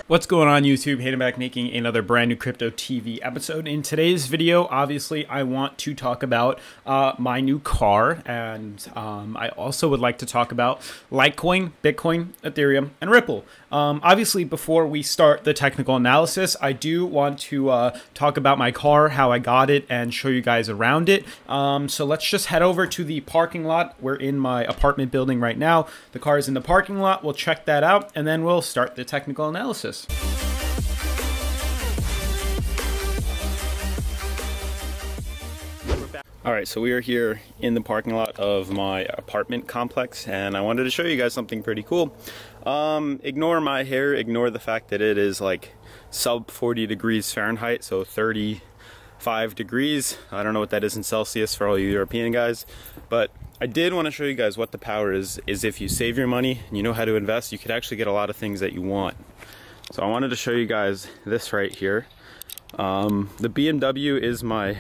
What's going on YouTube? Hayden back making another brand new Crypto TV episode. In today's video, obviously, I want to talk about my new car, and I also would like to talk about Litecoin, Bitcoin, Ethereum, and Ripple. Obviously, before we start the technical analysis, I do want to talk about my car, how I got it, and show you guys around it. So let's just head over to the parking lot. We're in my apartment building right now. The car is in the parking lot. We'll check that out, and then we'll start the technical analysis. Alright, so we are here in the parking lot of my apartment complex, and I wanted to show you guys something pretty cool. Ignore my hair, ignore the fact that it is like sub 40 degrees Fahrenheit, so 35 degrees. I don't know what that is in Celsius for all you European guys, but I did want to show you guys what the power is if you save your money and you know how to invest, you could actually get a lot of things that you want. So I wanted to show you guys this right here. The BMW is my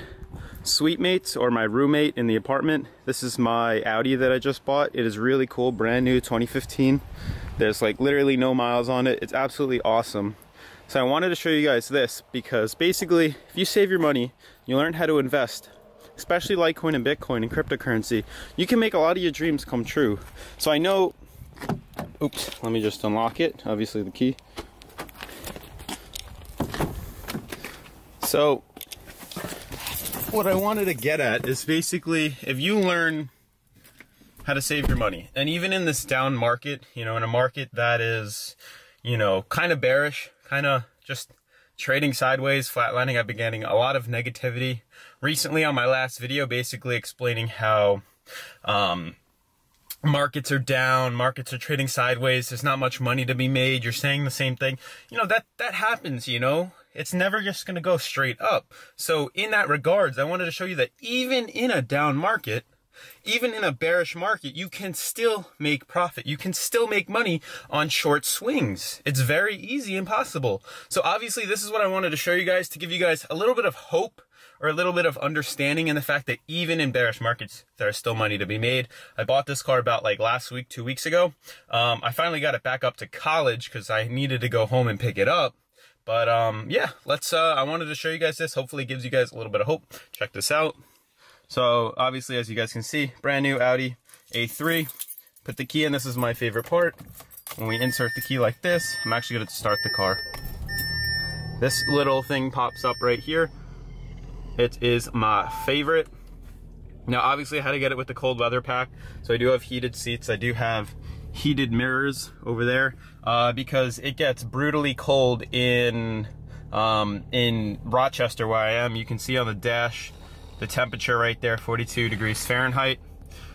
suite mate or my roommate in the apartment. This is my Audi that I just bought. It is really cool, brand new, 2015. There's like literally no miles on it. It's absolutely awesome. So I wanted to show you guys this because basically if you save your money, you learn how to invest, especially Litecoin and Bitcoin and cryptocurrency, you can make a lot of your dreams come true. So I know, oops, let me just unlock it, obviously the key. So what I wanted to get at is basically if you learn how to save your money, and even in this down market, you know, in a market that is, you know, kind of bearish, kind of just trading sideways, flatlining, I've been getting a lot of negativity recently on my last video, basically explaining how markets are down, markets are trading sideways, there's not much money to be made, you're saying the same thing. You know, that happens, you know. It's never just going to go straight up. So in that regards, I wanted to show you that even in a down market, even in a bearish market, you can still make profit. You can still make money on short swings. It's very easy and possible. So obviously this is what I wanted to show you guys, to give you guys a little bit of hope or a little bit of understanding in the fact that even in bearish markets, there's still money to be made. I bought this car about like last week, 2 weeks ago. I finally got it back up to college because I needed to go home and pick it up. But yeah, let's I wanted to show you guys this. Hopefully it gives you guys a little bit of hope. Check this out. So obviously, as you guys can see, brand new Audi A3. Put the key in. This is my favorite part. When we insert the key like this, I'm actually going to start the car. This little thing pops up right here. It is my favorite. Now obviously I had to get it with the cold weather pack. So I do have heated seats. I do have heated mirrors over there because it gets brutally cold in Rochester where I am. You can see on the dash the temperature right there, 42 degrees Fahrenheit.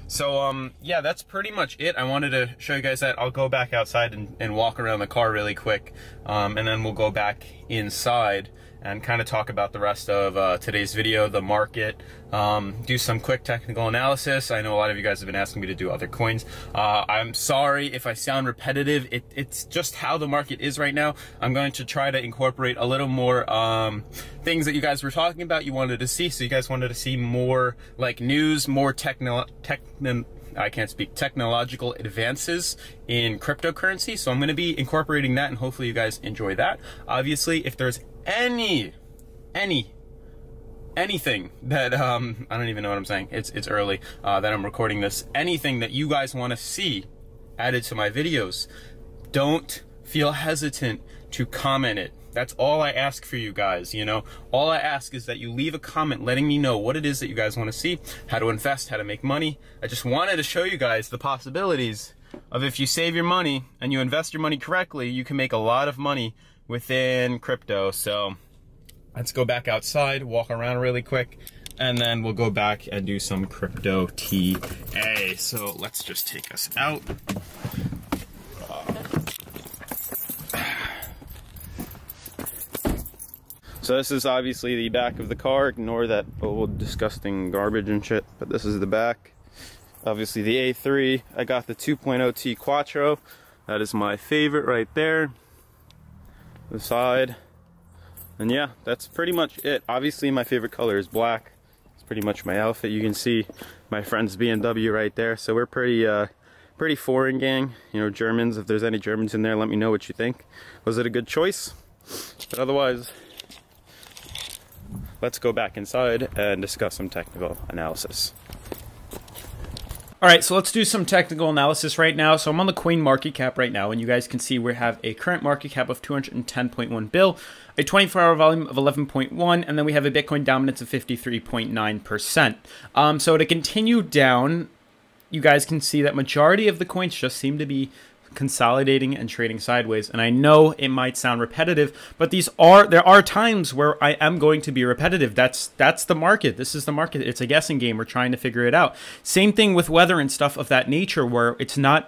So yeah, that's pretty much it. I wanted to show you guys that. I'll go back outside and walk around the car really quick, and then we'll go back inside and kind of talk about the rest of today's video, the market, do some quick technical analysis. I know a lot of you guys have been asking me to do other coins. I'm sorry if I sound repetitive. It's just how the market is right now. I'm going to try to incorporate a little more things that you guys were talking about, you wanted to see. So you guys wanted to see more like news, more technological advances in cryptocurrency. So I'm going to be incorporating that, and hopefully you guys enjoy that. Obviously, if there's anything that I don't even know what I'm saying, it's early that I'm recording this, anything that you guys want to see added to my videos, don't feel hesitant to comment it. That's all I ask for you guys, you know. All I ask is that you leave a comment letting me know what it is that you guys want to see, how to invest, how to make money. I just wanted to show you guys the possibilities of if you save your money and you invest your money correctly, you can make a lot of money within crypto. So let's go back outside, walk around really quick, and then we'll go back and do some crypto TA. So let's just take us out. So this is obviously the back of the car. Ignore that old disgusting garbage and shit, but this is the back. Obviously the A3. I got the 2.0T Quattro. That is my favorite right there. The side. And yeah, that's pretty much it. Obviously my favorite color is black. It's pretty much my outfit. You can see my friend's BMW right there. So we're pretty Pretty foreign, gang. You know, Germans, if there's any Germans in there, let me know what you think. Was it a good choice? But otherwise, let's go back inside and discuss some technical analysis. All right, so let's do some technical analysis right now. So I'm on the coin market cap right now, and you guys can see we have a current market cap of 210.1 bill, a 24-hour volume of 11.1, and then we have a Bitcoin dominance of 53.9%. So to continue down, you guys can see that majority of the coins just seem to be consolidating and trading sideways. And I know it might sound repetitive, but there are times where I am going to be repetitive. That's the market. This is the market. It's a guessing game. We're trying to figure it out. Same thing with weather and stuff of that nature, where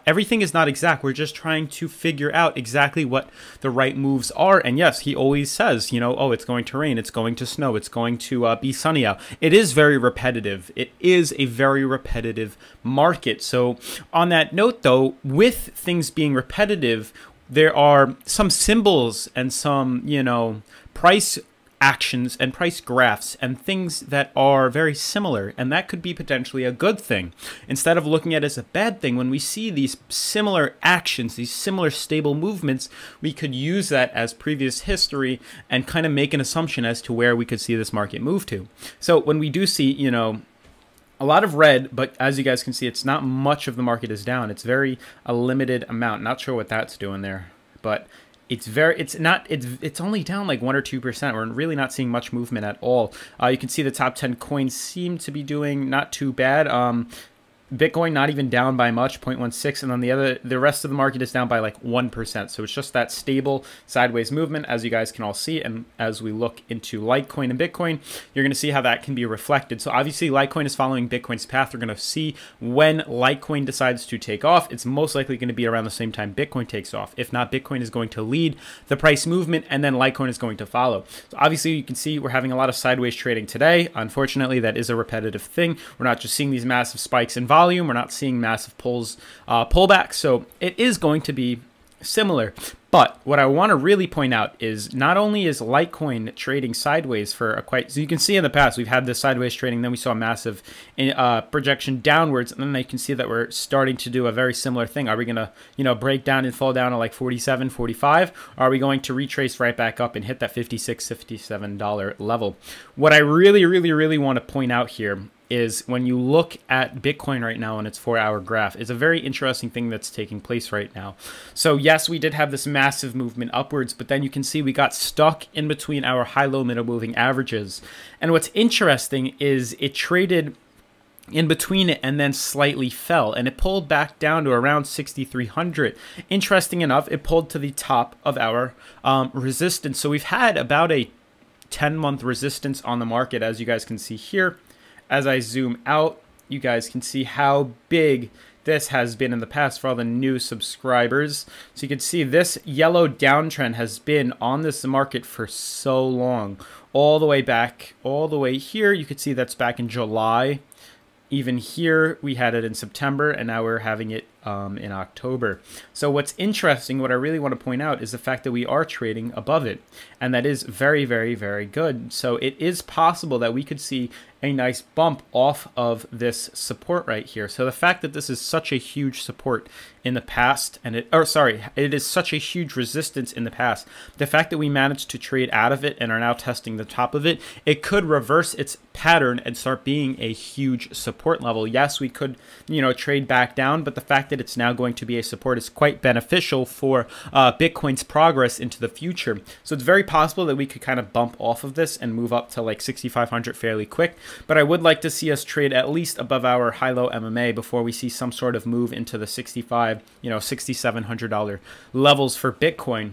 everything is not exact. We're just trying to figure out exactly what the right moves are. And yes, he always says, you know, oh, it's going to rain, it's going to snow, it's going to be sunny out. It is very repetitive. It is a very repetitive market. So on that note, though, with things being repetitive, there are some symbols and some, you know, price actions and price graphs and things that are very similar, and that could be potentially a good thing instead of looking at it as a bad thing. When we see these similar actions, these similar stable movements, we could use that as previous history and kind of make an assumption as to where we could see this market move to. So when we do see, you know, a lot of red, but as you guys can see, it's not much of the market is down. It's a limited amount. Not sure what that's doing there, but it's only down like 1 or 2%. We're really not seeing much movement at all. You can see the top 10 coins seem to be doing not too bad. Bitcoin not even down by much, 0.16, and then the rest of the market is down by like 1%. So it's just that stable sideways movement, as you guys can all see. And as we look into Litecoin and Bitcoin, you're going to see how that can be reflected. So obviously Litecoin is following Bitcoin's path. We're going to see when Litecoin decides to take off. It's most likely going to be around the same time Bitcoin takes off. If not, Bitcoin is going to lead the price movement, and then Litecoin is going to follow. So obviously you can see we're having a lot of sideways trading today. Unfortunately, that is a repetitive thing. We're not just seeing these massive spikes in volume. We're not seeing massive pullbacks. So it is going to be similar. But what I want to really point out is not only is Litecoin trading sideways so you can see in the past we've had this sideways trading, then we saw a massive projection downwards, and then you can see that we're starting to do a very similar thing. Are we going to, you know, break down and fall down to like 47, 45? Or are we going to retrace right back up and hit that $56, $57 level? What I really, really, really want to point out here is when you look at Bitcoin right now on its 4-hour graph, it's a very interesting thing that's taking place right now. So yes, we did have this massive movement upwards, but then you can see we got stuck in between our high-low middle moving averages. And what's interesting is it traded in between it and then slightly fell, and it pulled back down to around 6,300. Interesting enough, it pulled to the top of our resistance. So we've had about a 10-month resistance on the market, as you guys can see here. As I zoom out, you guys can see how big this has been in the past for all the new subscribers. So you can see this yellow downtrend has been on this market for so long, all the way back, all the way here. You can see that's back in July. Even here, we had it in September, and now we're having it in October. So what's interesting, what I really want to point out, is the fact that we are trading above it, and that is very, very, very good. So it is possible that we could see a nice bump off of this support right here. So the fact that this is such a huge support in the past, and it is such a huge resistance in the past, the fact that we managed to trade out of it and are now testing the top of it, it could reverse its pattern and start being a huge support level. Yes, we could, you know, trade back down, but the fact that it's now going to be a support is quite beneficial for Bitcoin's progress into the future. So it's very possible that we could kind of bump off of this and move up to like 6,500 fairly quick. But I would like to see us trade at least above our high-low MMA before we see some sort of move into the $6,700 levels for Bitcoin.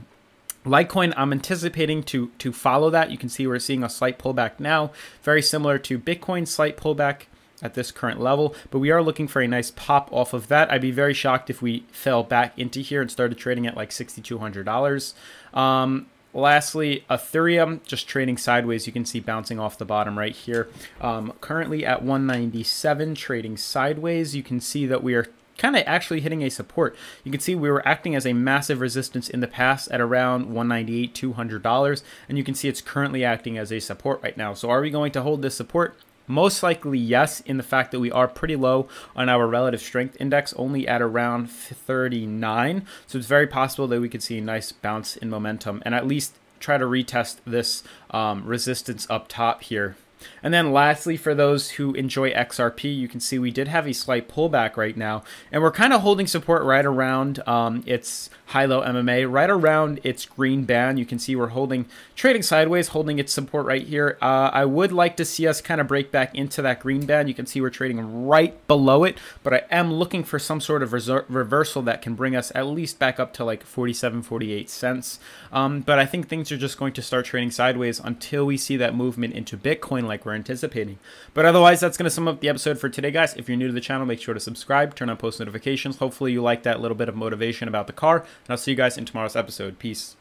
Litecoin, I'm anticipating to follow that. You can see we're seeing a slight pullback now, very similar to Bitcoin, slight pullback at this current level, but we are looking for a nice pop off of that. I'd be very shocked if we fell back into here and started trading at like $6,200. Lastly, Ethereum just trading sideways. You can see bouncing off the bottom right here. Currently at 197, trading sideways. You can see that we are kind of actually hitting a support. You can see we were acting as a massive resistance in the past at around $198, $200, and you can see it's currently acting as a support right now. So are we going to hold this support? Most likely yes, in the fact that we are pretty low on our relative strength index, only at around 39. So it's very possible that we could see a nice bounce in momentum and at least try to retest this resistance up top here. And then lastly, for those who enjoy XRP, you can see we did have a slight pullback right now, and we're kind of holding support right around its high-low MMA, right around its green band. You can see we're trading sideways, holding its support right here. I would like to see us kind of break back into that green band. You can see we're trading right below it, but I am looking for some sort of reversal that can bring us at least back up to like 47, 48 cents. But I think things are just going to start trading sideways until we see that movement into Bitcoin like we're anticipating. But otherwise, that's going to sum up the episode for today, guys. If you're new to the channel, make sure to subscribe, turn on post notifications. Hopefully you like that little bit of motivation about the car, and I'll see you guys in tomorrow's episode. Peace.